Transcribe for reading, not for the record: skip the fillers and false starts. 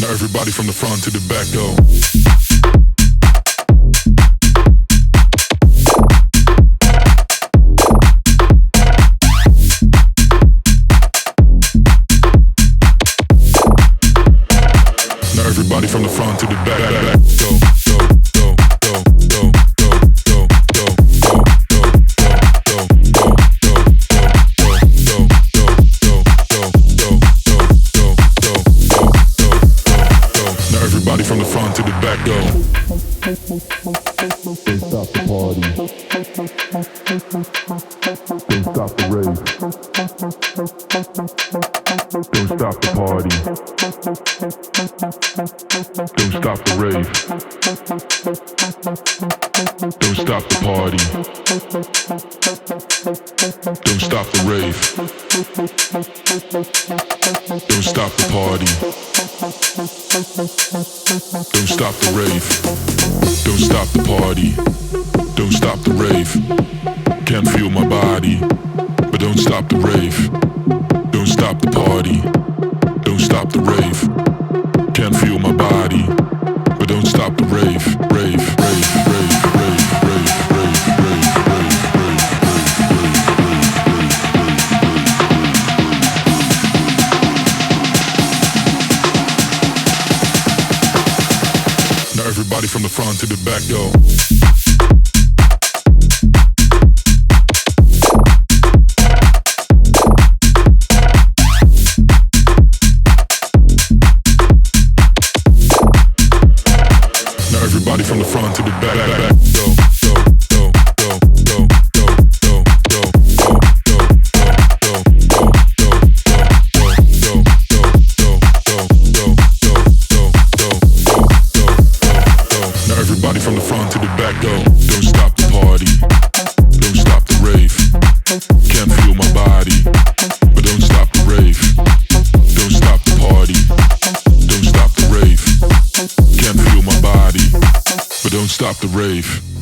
Now everybody from the front to the back go. Now everybody from the front to the back go, go, go, go, go, go, go, go, go, go, go, go, go, now everybody from the front to the back go. Don't stop the party. Don't stop the rave. Don't stop the party. Don't stop the rave. Don't stop the party. Don't stop the rave. Don't stop the party. Don't stop the rave. Don't stop the party. Don't stop the rave. Can't feel my body, but don't stop the rave. Don't stop the party. Don't stop the rave. Can't feel my body, but don't stop the rave. Rave, rave, rave, rave, rave, rave, rave, rave, rave. Now everybody from the front to the back go. Everybody from the front to the back, go, go, go, go, go, go, go, go, go, go, go, go, now everybody from the front to the back go. Don't stop the party. Don't stop the rave. Can't feel my body, but don't stop the rave. Don't stop the party. Don't stop the rave. Can't feel my body, but don't stop the rave.